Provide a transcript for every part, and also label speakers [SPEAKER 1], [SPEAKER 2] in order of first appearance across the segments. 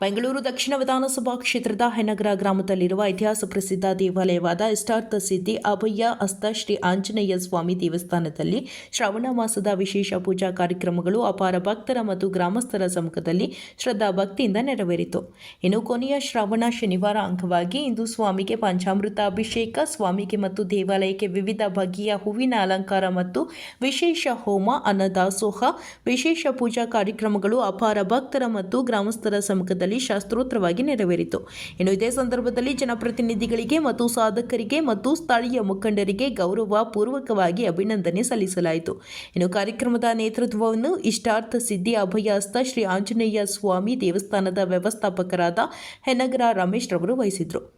[SPEAKER 1] ಬೆಂಗಳೂರು ದಕ್ಷಿಣ ವಿಧಾನಸಭಾ ಕ್ಷೇತ್ರದ ಹೆನಗರ ಗ್ರಾಮದಲ್ಲಿರುವ ಇತಿಹಾಸ ಪ್ರಸಿದ್ಧ ದೇವಾಲಯವಾದ ಇಷ್ಟಾರ್ಥ ಸಿದ್ಧಿ ಅಭಯ ಹಸ್ತ ಶ್ರೀ ಆಂಜನೇಯ ಸ್ವಾಮಿ ದೇವಸ್ಥಾನದಲ್ಲಿ ಶ್ರಾವಣ ಮಾಸದ ವಿಶೇಷ ಪೂಜಾ ಕಾರ್ಯಕ್ರಮಗಳು ಅಪಾರ ಭಕ್ತರ ಮತ್ತು ಗ್ರಾಮಸ್ಥರ ಸಮ್ಮುಖದಲ್ಲಿ ಶ್ರದ್ಧಾ ಭಕ್ತಿಯಿಂದ ನೆರವೇರಿತು. ಇನ್ನು ಕೊನೆಯ ಶ್ರಾವಣ ಶನಿವಾರ ಅಂಗವಾಗಿ ಇಂದು ಸ್ವಾಮಿಗೆ ಪಂಚಾಮೃತ ಅಭಿಷೇಕ, ಸ್ವಾಮಿಗೆ ಮತ್ತು ದೇವಾಲಯಕ್ಕೆ ವಿವಿಧ ಬಗೆಯ ಹೂವಿನ ಅಲಂಕಾರ ಮತ್ತು ವಿಶೇಷ ಹೋಮ, ಅನ್ನದಾಸೋಹ, ವಿಶೇಷ ಪೂಜಾ ಕಾರ್ಯಕ್ರಮಗಳು ಅಪಾರ ಭಕ್ತರ ಮತ್ತು ಗ್ರಾಮಸ್ಥರ ಸಮ್ಮುಖದಲ್ಲಿ ಶಾಸ್ತ್ರೋತ್ರವಾಗಿ ನೆರವೇರಿತು. ಇನ್ನು ಇದೇ ಸಂದರ್ಭದಲ್ಲಿ ಜನಪ್ರತಿನಿಧಿಗಳಿಗೆ ಮತ್ತು ಸಾಧಕರಿಗೆ ಮತ್ತು ಸ್ಥಳೀಯ ಮುಖಂಡರಿಗೆ ಗೌರವ ಪೂರ್ವಕವಾಗಿ ಅಭಿನಂದನೆ ಸಲ್ಲಿಸಲಾಯಿತು. ಇನ್ನು ಕಾರ್ಯಕ್ರಮದ ನೇತೃತ್ವವನ್ನು ಇಷ್ಟಾರ್ಥ ಸಿದ್ಧಿ ಅಭಯ ಹಸ್ತ ಶ್ರೀ ಆಂಜನೇಯ ಸ್ವಾಮಿ ದೇವಸ್ಥಾನದ ವ್ಯವಸ್ಥಾಪಕರಾದ ಹೆನಗರ ರಮೇಶ್ ರವರು ವಹಿಸಿದರು.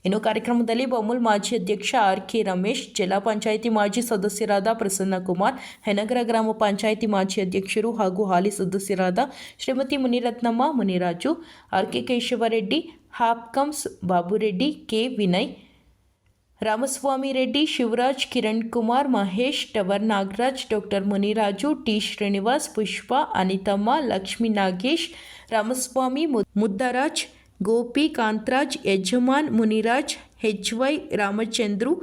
[SPEAKER 1] ಇನ್ನು ಕಾರ್ಯಕ್ರಮದಲ್ಲಿ ಬಮೂಲ್ ಮಾಜಿ ಅಧ್ಯಕ್ಷ ಆರ್.ಕೆ. ರಮೇಶ್, ಜಿಲ್ಲಾ ಪಂಚಾಯಿತಿ ಮಾಜಿ ಸದಸ್ಯರಾದ ಪ್ರಸನ್ನಕುಮಾರ್, ಹೆನಗರ ಗ್ರಾಮ ಪಂಚಾಯಿತಿ ಮಾಜಿ ಅಧ್ಯಕ್ಷರು ಹಾಗೂ ಹಾಲಿ ಸದಸ್ಯರಾದ Shrimati Muniratnamma, Muniraju, R K. Keshavareddy, Hopcoms Babureddy, K. Vinay, Ramaswamy Reddy, Shivaraj, Kiran Kumar, Mahesh, tower Nagaraj, doctor Muniraju, T. Srinivas, Pushpa, Anithamma, Lakshmi Nagesh, Ramaswamy, Muddaraj, Gopi, Kantharaj, Yajaman, Muniraj, H Y. Ramachandru,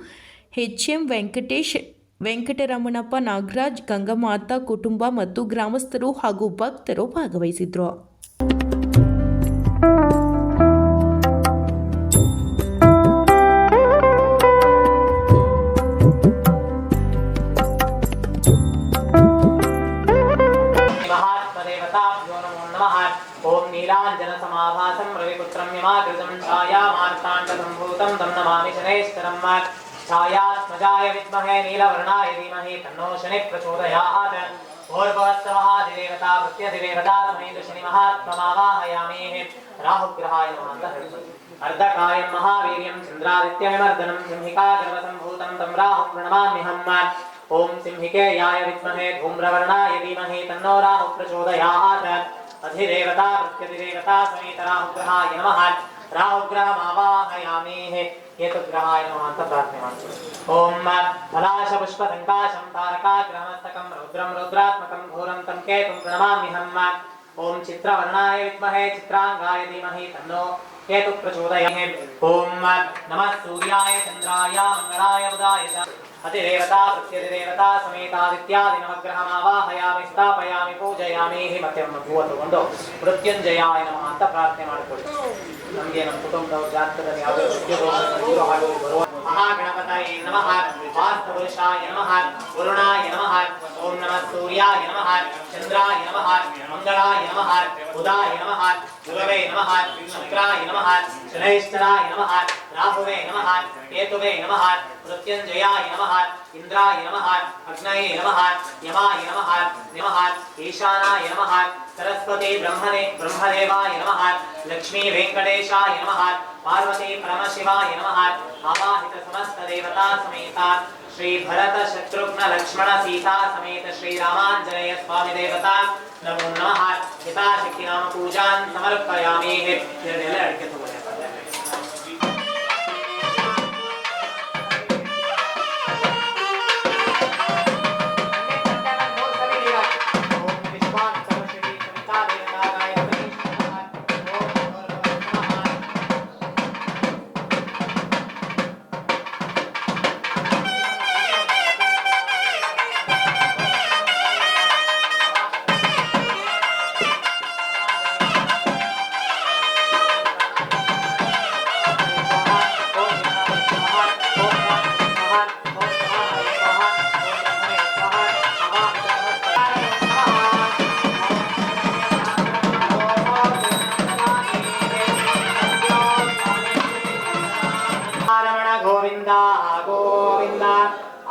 [SPEAKER 1] H M. Venkatesh, Venkataramanappa, Nagaraj, Gangamata ಕುಟುಂಬ ಮತ್ತು ಗ್ರಾಮಸ್ಥರು ಹಾಗೂ ಭಕ್ತರು ಭಾಗವಹಿಸಿದ್ರು.
[SPEAKER 2] ओम नीलांजन समाभासं रविपुत्रं यमाकृतं छायामार्ताण्डसम्भूतं तं नमामि शनैश्चरं छायात्मजाय विद्महे नीलवर्णाय धीमहि तन्नो शनिः प्रचोदयात्. भूर्भुवस्सुवादिदेवता प्रत्यधिदेवता समेत शनिमहात्ममावाहयामि. राहुग्रहाय नमः. अर्धकायं महावीर्यं चन्द्रादित्यविमर्दनं सिंहिकागर्भसम्भूतं तं राहुं प्रणमाम्यहम्. ओम सिंहिकेयाय विद्महे धूम्रवर्णाय धीमहि तन्नो राहुः प्रचोदयात्. अधिदेवता प्रत्यधिदेवता समेत राहुग्रहाय नमः. राहुग्रहमावाहयामि. केतुग्रहाय नमः ಅಂತ ಪ್ರಾರ್ಥನೆ ಮಾಡ್ತೀವಿ. ಓಂ ಫಲಾಶಪುಷ್ಪಸಂಕಾಶಂ ತಾರಕಾಗ್ರಹಮಸ್ತಕಂ ರೌದ್ರಂ ರೌದ್ರಾತ್ಮಕಂ ಘೋರಂ ತಂ ಕೇತುಂ ಪ್ರಣಮಾಮ್ಯಹಂ. ಓಂ ಚಿತ್ರವರ್ಣಾಯ ವಿದ್ಮಹೇ ಚಿತ್ರಾಂಗಾಯ ಧೀಮಹಿ ತನ್ನೋ ಕೇತು ಪ್ರಚೋದಯಾತ್. ಓಂ ನಮಃ ಸೂರ್ಯಾಯ ಚಂದ್ರಾಯ ಮಂಗಳಾಯ ಬುಧಾಯ ಚ अधिदेवता प्रत्यधिदेवता समेतादित्यादि नवग्रहमावाहयामि स्थापयामि पूजयामि. ಮತ್ತೆ ಭೂವತ್ತು ಒಂದು ಮೃತ್ಯುಂಜಯಾಯ ನಮಃ ಅಂತ ಪ್ರಾರ್ಥನೆ ಮಾಡಿಕೊಳ್ಳಿ. ನಮಗೆ ನಮ್ಮ ಕುಟುಂಬದ ಜಾತಕದಲ್ಲಿ ಯಾವುದೇ ಮೃತ್ಯುದೋಷ ಹಾಗೂ ಬರುವ ಮಹಾಗಣಪತಯೇ ನಮಃ. ವಾಸ್ತುಪುರುಷಾಯ ನಮಃ. ವರುಣಾಯ ನಮಃ. ಓಂ ನಮಃ ಸೂರ್ಯಾಯ ನಮಃ. ಚಂದ್ರಾಯ ನಮಃ. ಮಂಗಳಾಯ ನಮಃ. ಬುಧಾಯ ನಮಃ. ಗುರವೇ ನಮಃ. ಶುಕ್ರಾಯ ನಮಃ. ಶನೈಶ್ಚರಾಯ ನಮಃ. ರಾಹುವೇ ನಮಃ. ಕೇತುವೇ ನಮಃ. मृत्युंजयाय नमः. इंद्राय नमः. अग्नये नमः. यमाय नमः. नमः ईशानाय नमः. सरस्वती ब्रह्मदेवाय नमः. लक्ष्मी वेंकटेशाय नमः. पार्वती परमशिवाय नमः. आवाहित समस्त देवता समेत श्री भरत शत्रुघ्न लक्ष्मण सीता समेत श्री रामांजनेय स्वामी देवता नमो नमः. यथाशक्ति नाम पूजां समर्पयामि. गोविंदा गोविंदा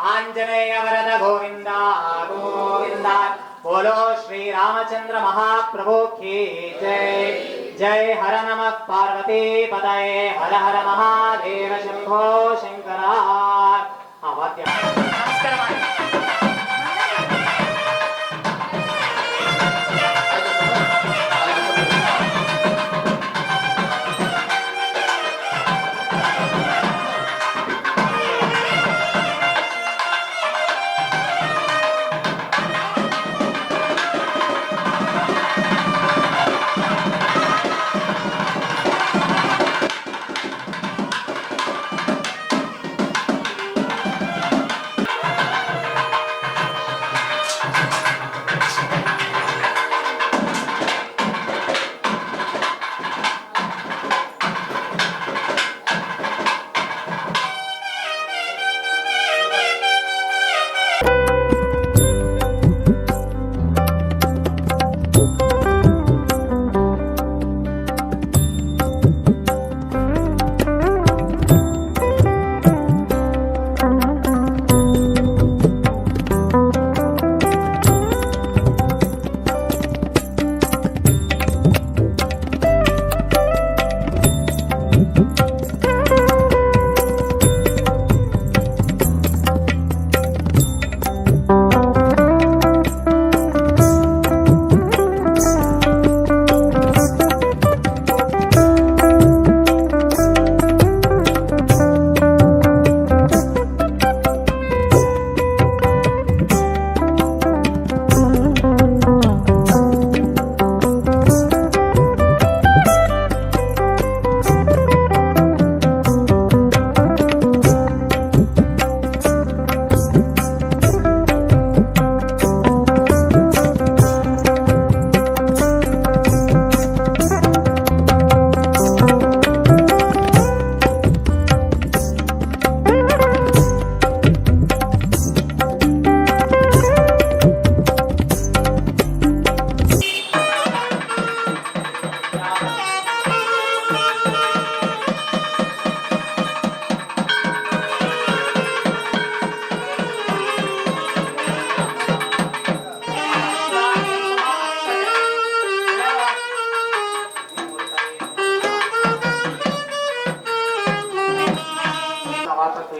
[SPEAKER 2] आंजनेय वरद गोविंदा गोविंदा. बोलो श्री रामचंद्र महाप्रभु की जय. जय हर नमः पार्वती पतये. हर हर महादेव शंभो शंकर. नमस्कार.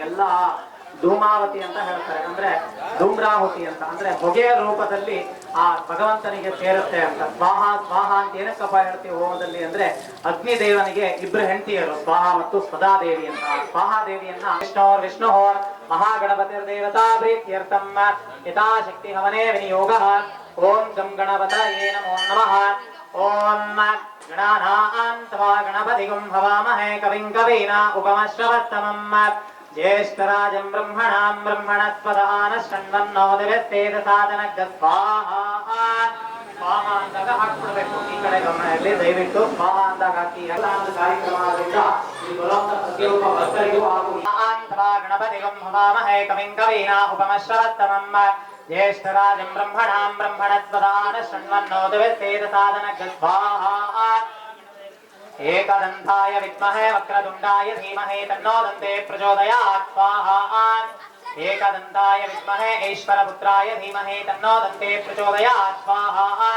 [SPEAKER 2] ಎಲ್ಲ ಧೂಮಾವತಿ ಅಂತ ಹೇಳ್ತಾರೆ, ಅಂದ್ರೆ ಧೂಮ್ರಾಹುತಿ ಅಂತ, ಅಂದ್ರೆ ಹೊಗೆಯ ರೂಪದಲ್ಲಿ ಆ ಭಗವಂತನಿಗೆ ಸೇರುತ್ತೆ ಅಂತ. ಸ್ವಾಹ ಸ್ವಾಹ ಅಂತ ಏನಕ್ಕಪ್ಪ ಹೇಳ್ತೀವಿ ಹೋಮದಲ್ಲಿ ಅಂದ್ರೆ ಅಗ್ನಿದೇವನಿಗೆ ಇಬ್ರು ಹೆಂಡತಿಯರು, ಸ್ವಾಹ ಮತ್ತು ಸ್ವಧಾದೇವಿ ಅಂತ. ಸ್ವಾಹಾದೇವಿಯನ್ನ ವಿಷ್ಣು ಮಹಾಗಣಪತಿ ದೇವತಾ ಪ್ರೀತ್ಯರ್ಥಂ ಯಥಾಶಕ್ತಿ ಹವನೇ ವಿನಿಯೋಗ. ಓಂ ಗಂ ಗಣಪತಯೇ ನಮೋ ನಮಃ. ಓಂ ಗಣಾನಾಂ ತ್ವಾ ಗಣಪತಿಗುಂ ಹವಾಮಹೇ ಕವಿಂ ಕವೀನ ಉಪಮಶ್ರವಸ್ತಮಂ. ಜ್ಯೇಷ್ಠರಾಜಂ ಬ್ರಹ್ಮಣಾಂ ಬ್ರಹ್ಮಣಸ್ಪದಾನ ಶೃಣ್ವನ್ನೋ ದಿವ್ಯಸ್ತೇದ ಸಾಧನಗ್ಗ ಸ್ವಾಹಾ. ಸ್ವಾಹ ಅಂದಾಗ ಹಾಕ್ಬಿಡ್ಬೇಕು, ಈ ಕಡೆ ಗಮನ ಇರಲಿ ದಯವಿಟ್ಟು. ಸ್ವಾಹ ಅಂದಾಗ ಹಾಕಿ. ಎಲ್ಲ ಒಂದು ಕಾರ್ಯಕ್ರಮ ಆದ್ರಿಂದ ಈ ಬರುವಂತ ಪ್ರತಿಯೊಬ್ಬ ಭಕ್ತರಿಗೂ ಗಣಪತಿಗಂ ಹವಾಮಹೇ ಕವಿಂ ಕವೀನ ಉಪಮಶ್ರವಸ್ತಮಂ. ಜ್ಯೇಷ್ಠರಾಜಂ ಬ್ರಹ್ಮಣಾಂ ಬ್ರಹ್ಮಣಸ್ಪದಾನ ಶೃಣ್ವನ್ನೋ ದಿವ್ಯಸ್ತೇದ ಸಾಧನಗ್ಗ ಸ್ವಾಹಾ. ಏಕದಂತಾಯ ವಿದ್ಮಹೇ ವಕ್ರತುಂಡಾಯ ಧೀಮಹಿ ತನ್ನೋ ದಂತೆ ಪ್ರಚೋದಯಾತ್ ಸ್ವಾಹಾ. ಏಕದಂತಾಯ ವಿದ್ಮಹೇ ಈಶ್ವರಪುತ್ರಾಯ ಧೀಮಹಿ ತನ್ನೋ ದಂತೆ ಪ್ರಚೋದಯಾತ್ ಸ್ವಾಹಾ.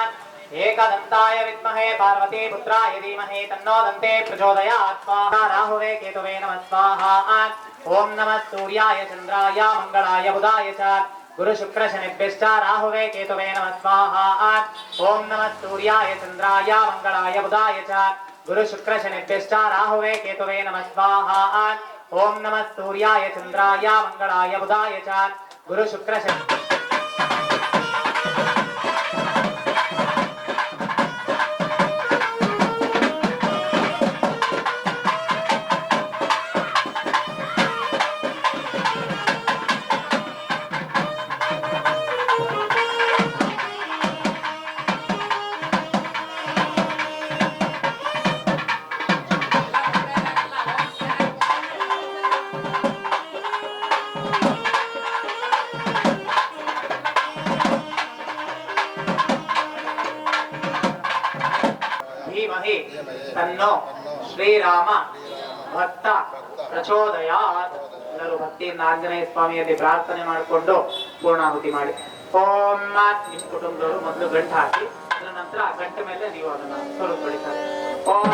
[SPEAKER 2] ಏಕದಂತಾಯ ವಿದ್ಮಹೇ ಪಾರ್ವತೀಪುತ್ರಾಯ ಧೀಮಹಿ ತನ್ನೋ ದಂತೆ ಪ್ರಚೋದಯಾತ್ ಸ್ವಾಹಾ. ರಾಹುವೇ ಕೇತುವೇ ನಮಃ ಸ್ವಾಹಾ. ಓಂ ನಮಃ ಸೂರ್ಯಾಯ ಚಂದ್ರಾಯ ಮಂಗಳಾಯ ಬುಧಾಯ ಚ ಗುರು ಶುಕ್ರ ಶನಿಭ್ಯಶ್ಚ ರಾಹುವೇ ಕೇತುವೇ ನಮಃ ಸ್ವಾಹಾ. ಓಂ ನಮಃ ಸೂರ್ಯಾಯ ಚಂದ್ರಾಯ ಮಂಗಳಾಯ ಬುಧಾಯ ಚ ಗುರು ಶುಕ್ರ ಶನಿಭ್ಯಶ್ಚ ರಾಹುವೇ ಕೇತುವೇ ನಮಃ ಸ್ವಾಹಾ. ಓಂ ನಮಃ ಸೂರ್ಯಾಯ ಚಂದ್ರಾಯ ಮಂಗಳಾಯ ಬುಧಾಯ ಚ ಗುರು ಶುಕ್ರ ಶನಿ. ಧೀಮಹಿ ತನ್ನೋ ಶ್ರೀರಾಮ ಭಕ್ತ ಪ್ರಚೋದಯಾತ್. ಎಲ್ಲರೂ ಭಕ್ತಿಯಿಂದ ಆಂಜನೇಯ ಸ್ವಾಮಿಯಲ್ಲಿ ಪ್ರಾರ್ಥನೆ ಮಾಡಿಕೊಂಡು ಪೂರ್ಣಾಹುತಿ ಮಾಡಿ. ಓಂ ನಿಮ್ಮ ಕುಟುಂಬದವರು ಮೊದಲು ಗಂಟು ಹಾಕಿ, ಅದರ ನಂತರ ಗಂಟೆ ಮೇಲೆ ನೀವು ಅದನ್ನು ಸ್ವಲ್ಪ ತೊಳಿತಾರೆ. ಓಂ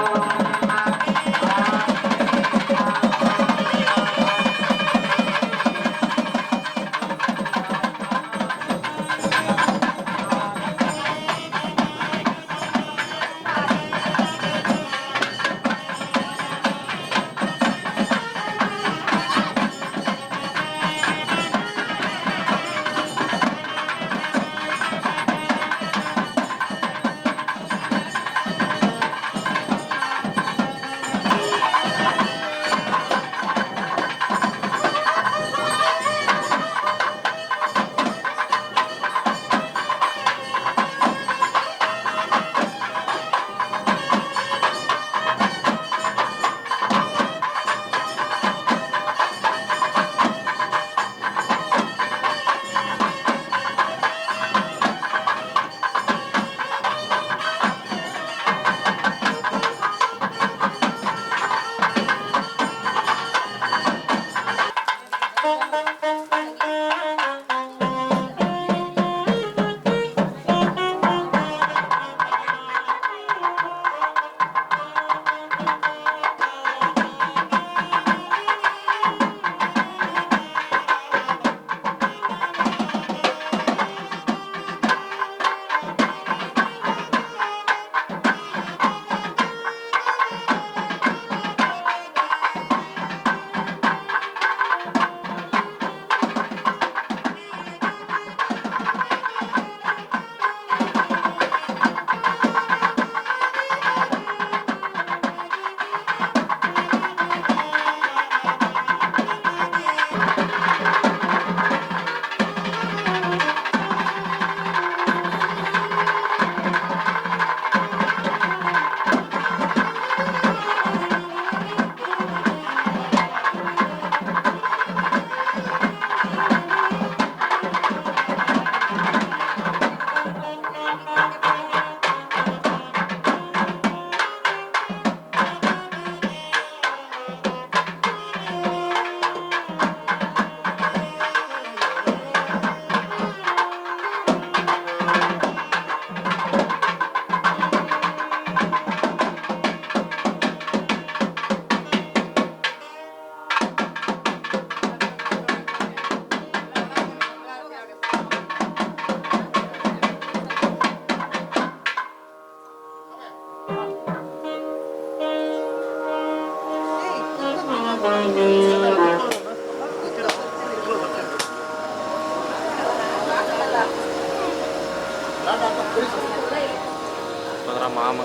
[SPEAKER 3] ಅದರ ಮಾಮ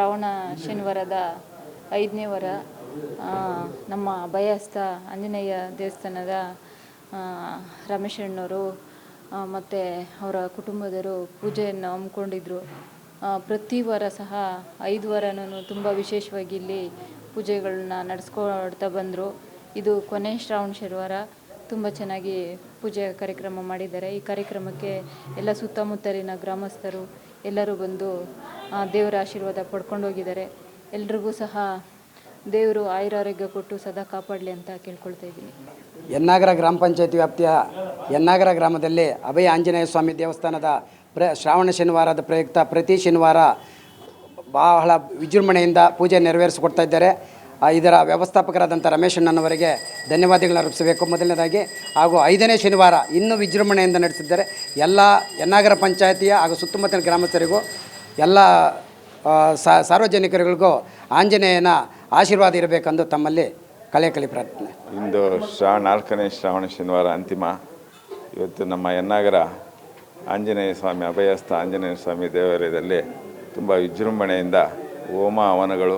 [SPEAKER 3] ಶ್ರಾವಣ ಶನಿವಾರದ 5ನೇ ವಾರ ನಮ್ಮ ಅಭಯಹಸ್ತ ಆಂಜನೇಯ ದೇವಸ್ಥಾನದ ರಮೇಶಣ್ಣವರು ಮತ್ತು ಅವರ ಕುಟುಂಬದವರು ಪೂಜೆಯನ್ನು ಹಮ್ಮಿಕೊಂಡಿದ್ರು. ಪ್ರತಿ ವಾರ ಸಹ 5 ವಾರನೂ ತುಂಬ ವಿಶೇಷವಾಗಿ ಇಲ್ಲಿ ಪೂಜೆಗಳನ್ನ ನಡೆಸ್ಕೊಡ್ತಾ ಬಂದರು. ಇದು ಕೊನೆ ಶ್ರಾವಣ ಶನಿವಾರ ತುಂಬ ಚೆನ್ನಾಗಿ ಪೂಜೆ ಕಾರ್ಯಕ್ರಮ ಮಾಡಿದ್ದಾರೆ. ಈ ಕಾರ್ಯಕ್ರಮಕ್ಕೆ ಎಲ್ಲ ಸುತ್ತಮುತ್ತಲಿನ ಗ್ರಾಮಸ್ಥರು ಎಲ್ಲರೂ ಬಂದು ದೇವರ ಆಶೀರ್ವಾದ ಪಡ್ಕೊಂಡು ಹೋಗಿದ್ದಾರೆ. ಎಲ್ರಿಗೂ ಸಹ ದೇವರು ಆಯುರಾರೋಗ್ಯ ಕೊಟ್ಟು ಸದಾ ಕಾಪಾಡಲಿ ಅಂತ ಕೇಳ್ಕೊಳ್ತಾ ಇದ್ದೀನಿ.
[SPEAKER 4] ಯನ್ನಾಗರ ಗ್ರಾಮ ಪಂಚಾಯತಿ ವ್ಯಾಪ್ತಿಯ ಯನ್ನಾಗರ ಗ್ರಾಮದಲ್ಲಿ ಅಭಯ ಆಂಜನೇಯ ಸ್ವಾಮಿ ದೇವಸ್ಥಾನದ ಶ್ರಾವಣ ಶನಿವಾರದ ಪ್ರಯುಕ್ತ ಪ್ರತಿ ಶನಿವಾರ ಬಹಳ ವಿಜೃಂಭಣೆಯಿಂದ ಪೂಜೆ ನೆರವೇರಿಸಿಕೊಡ್ತಾ ಇದ್ದಾರೆ. ಇದರ ವ್ಯವಸ್ಥಾಪಕರಾದಂಥ ರಮೇಶಣ್ಣನವರಿಗೆ ಧನ್ಯವಾದಗಳನ್ನ ಅರ್ಪಿಸಬೇಕು ಮೊದಲನೇದಾಗಿ. ಹಾಗೂ 5ನೇ ಶನಿವಾರ ಇನ್ನೂ ವಿಜೃಂಭಣೆಯಿಂದ ನಡೆಸಿದ್ದಾರೆ. ಎಲ್ಲ ಯನ್ನಾಗರ ಪಂಚಾಯತಿಯ ಹಾಗೂ ಸುತ್ತಮುತ್ತಲಿನ ಗ್ರಾಮಸ್ಥರಿಗೂ ಎಲ್ಲ ಸಾರ್ವಜನಿಕರಿಗೂ ಆಂಜನೇಯನ ಆಶೀರ್ವಾದ ಇರಬೇಕೆಂದು ತಮ್ಮಲ್ಲಿ ಕಳಿ ಪ್ರಾರ್ಥನೆ.
[SPEAKER 5] ಇಂದು 4ನೇ ಶ್ರಾವಣ ಶನಿವಾರ ಅಂತಿಮ. ಇವತ್ತು ನಮ್ಮ ಯನ್ನಾಗರ ಆಂಜನೇಯ ಸ್ವಾಮಿ ಅಭಯಸ್ಥ ಆಂಜನೇಯ ಸ್ವಾಮಿ ದೇವಾಲಯದಲ್ಲಿ ತುಂಬ ವಿಜೃಂಭಣೆಯಿಂದ ಹೋಮ ಹವನಗಳು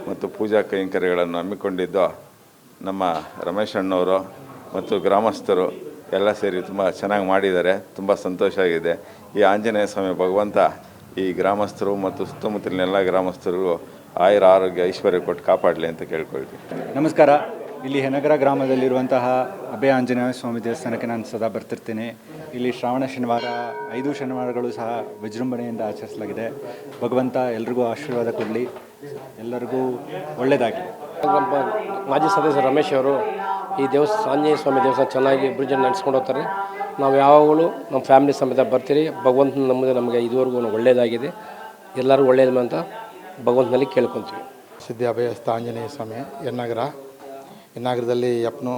[SPEAKER 5] ಮತ್ತು ಪೂಜಾ ಕೈಂಕರ್ಯಗಳನ್ನು ಹಮ್ಮಿಕೊಂಡಿದ್ದು ನಮ್ಮ ರಮೇಶ್ ಅಣ್ಣವರು ಮತ್ತು ಗ್ರಾಮಸ್ಥರು ಎಲ್ಲ ಸೇರಿ ತುಂಬ ಚೆನ್ನಾಗಿ ಮಾಡಿದ್ದಾರೆ. ತುಂಬ ಸಂತೋಷ ಆಗಿದೆ. ಈ ಆಂಜನೇಯ ಸ್ವಾಮಿ ಭಗವಂತ ಈ ಗ್ರಾಮಸ್ಥರು ಮತ್ತು ಸುತ್ತಮುತ್ತಲಿನ ಎಲ್ಲ ಗ್ರಾಮಸ್ಥರಿಗೂ ಆಯುರ ಆರೋಗ್ಯ ಐಶ್ವರ್ಯ ಕೊಟ್ಟು ಕಾಪಾಡಲಿ ಅಂತ ಕೇಳ್ಕೊಳ್ತೀನಿ.
[SPEAKER 6] ನಮಸ್ಕಾರ. ಇಲ್ಲಿ ಯನ್ನಗರ ಗ್ರಾಮದಲ್ಲಿರುವಂತಹ ಅಭಯ ಆಂಜನೇಯ ಸ್ವಾಮಿ ದೇವಸ್ಥಾನಕ್ಕೆ ನಾನು ಸದಾ ಬರ್ತಿರ್ತೀನಿ. ಇಲ್ಲಿ ಶ್ರಾವಣ ಶನಿವಾರ 5 ಶನಿವಾರಗಳು ಸಹ ವಿಜೃಂಭಣೆಯಿಂದ ಆಚರಿಸಲಾಗಿದೆ. ಭಗವಂತ ಎಲ್ರಿಗೂ ಆಶೀರ್ವಾದ ಕೊಡಲಿ, ಎಲ್ಲರಿಗೂ ಒಳ್ಳೆಯದಾಗಲಿ.
[SPEAKER 7] ಮಾಜಿ ಸದಸ್ಯ ರಮೇಶ್ ಅವರು ಈ ಆಂಜನೇಯ ಸ್ವಾಮಿ ದೇವಸ್ಥಾನ ಚೆನ್ನಾಗಿ ಅಭಿವೃದ್ಧಿ ನಡೆಸ್ಕೊಂಡು ಹೋಗ್ತಾರೆ. ನಾವು ಯಾವಾಗಲೂ ನಮ್ಮ ಫ್ಯಾಮಿಲಿ ಸಮೇತ ಬರ್ತೀರಿ. ಭಗವಂತನ ನಮಗೆ ಇದುವರೆಗೂ ಒಳ್ಳೆಯದಾಗಿದೆ. ಎಲ್ಲರಿಗೂ ಒಳ್ಳೆಯದು ಅಂತ ಭಗವಂತನಲ್ಲಿ ಕೇಳ್ಕೊತೀವಿ.
[SPEAKER 8] ಸಿದ್ಧಿ ಅಭಯಸ್ಥ ಆಂಜನೇಯ ಸ್ವಾಮಿ ಯನ್ನಾಗರದಲ್ಲಿ ಅಪ್ಪನು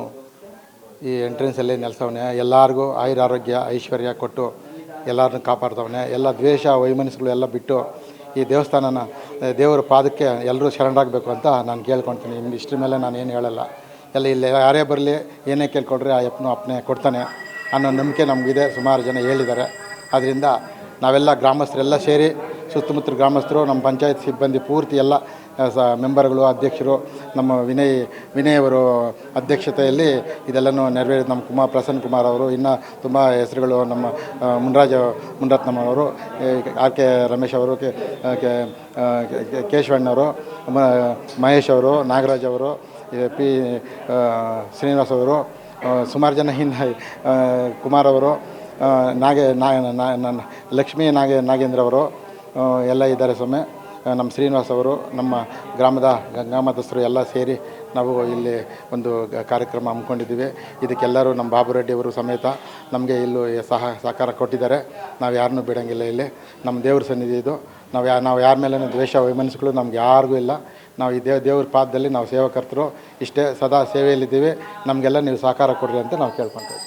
[SPEAKER 8] ಈ ಎಂಟ್ರೆನ್ಸಲ್ಲಿ ನೆಲೆಸವನೆ. ಎಲ್ಲರಿಗೂ ಆಯುರಾರೋಗ್ಯ ಐಶ್ವರ್ಯ ಕೊಟ್ಟು ಎಲ್ಲರನ್ನೂ ಕಾಪಾಡ್ತವನೆ. ಎಲ್ಲ ದ್ವೇಷ ವೈಮನಸ್ಸುಗಳು ಎಲ್ಲ ಬಿಟ್ಟು ಈ ದೇವಸ್ಥಾನನ ದೇವರ ಪಾದಕ್ಕೆ ಎಲ್ಲರೂ ಶರಣರಾಗಬೇಕು ಅಂತ ನಾನು ಕೇಳ್ಕೊತೀನಿ. ಇಷ್ಟ್ರ ಮೇಲೆ ನಾನು ಏನು ಹೇಳಲ್ಲ. ಎಲ್ಲ ಇಲ್ಲಿ ಯಾರೇ ಬರಲಿ ಏನೇ ಕೇಳ್ಕೊಳ್ರಿ ಆ ಅಪ್ಪನು ಅಪ್ಪನೇ ಕೊಡ್ತಾನೆ ಅನ್ನೋ ನಂಬಿಕೆ ನಮಗಿದೆ. ಸುಮಾರು ಜನ ಹೇಳಿದ್ದಾರೆ. ಆದ್ದರಿಂದ ನಾವೆಲ್ಲ ಗ್ರಾಮಸ್ಥರೆಲ್ಲ ಸೇರಿ ಸುತ್ತಮುತ್ತಲ ಗ್ರಾಮಸ್ಥರು, ನಮ್ಮ ಪಂಚಾಯತ್ ಸಿಬ್ಬಂದಿ ಪೂರ್ತಿ ಎಲ್ಲ ಮೆಂಬರ್ಗಳು, ಅಧ್ಯಕ್ಷರು, ನಮ್ಮ ವಿನಯ್ ಅವರು ಅಧ್ಯಕ್ಷತೆಯಲ್ಲಿ ಇದೆಲ್ಲನೂ ನೆರವೇರಿ ನಮ್ಮ ಪ್ರಸನ್ನ ಕುಮಾರ್ ಅವರು, ಇನ್ನೂ ತುಂಬ ಹೆಸರುಗಳು, ನಮ್ಮ ಮುನ್ರತ್ನಮ್ಮವರು, ಆರ್ ಕೆ ರಮೇಶ್ ಅವರು, ಕೇಶವಣ್ಣವರು, ಮಹೇಶ್ ಅವರು, ನಾಗರಾಜ್ ಅವರು, ಪಿ ಶ್ರೀನಿವಾಸ್ ಅವರು, ಸುಮಾರು ಜನ ಹಿಂದೆ ಕುಮಾರ್ ಅವರು, ಲಕ್ಷ್ಮೀ ನಾಗೇಂದ್ರ ಅವರು ಎಲ್ಲ ಇದ್ದಾರೆ. ಸ್ವಾಮಿ ನಮ್ಮ ಶ್ರೀನಿವಾಸ್ ಅವರು, ನಮ್ಮ ಗ್ರಾಮದ ಗಂಗಾಮತಸ್ಥರು ಎಲ್ಲ ಸೇರಿ ನಾವು ಇಲ್ಲಿ ಒಂದು ಕಾರ್ಯಕ್ರಮ ಹಮ್ಮಿಕೊಂಡಿದ್ದೀವಿ. ಇದಕ್ಕೆಲ್ಲರೂ ನಮ್ಮ ಬಾಬುರೆಡ್ಡಿ ಅವರು ಸಮೇತ ನಮಗೆ ಇಲ್ಲೂ ಸಹಕಾರ ಕೊಟ್ಟಿದ್ದಾರೆ. ನಾವು ಯಾರನ್ನೂ ಬಿಡೋಂಗಿಲ್ಲ. ಇಲ್ಲಿ ನಮ್ಮ ದೇವ್ರ ಸನ್ನಿಧಿ ಇದು. ನಾವು ಯಾರ ಮೇಲೂ ದ್ವೇಷ ವೈಮನಸ್ಸುಗಳು ನಮ್ಗೆ ಯಾರಿಗೂ ಇಲ್ಲ. ನಾವು ಈ ದೇವ್ರ ಪಾದದಲ್ಲಿ ನಾವು ಸೇವಕರ್ತರು ಇಷ್ಟೇ ಸದಾ ಸೇವೆಯಲ್ಲಿದ್ದೀವಿ. ನಮಗೆಲ್ಲ ನೀವು ಸಹಕಾರ ಕೊಡ್ರಿ ಅಂತ ನಾವು ಕೇಳ್ಕೊಳ್ತೀವಿ.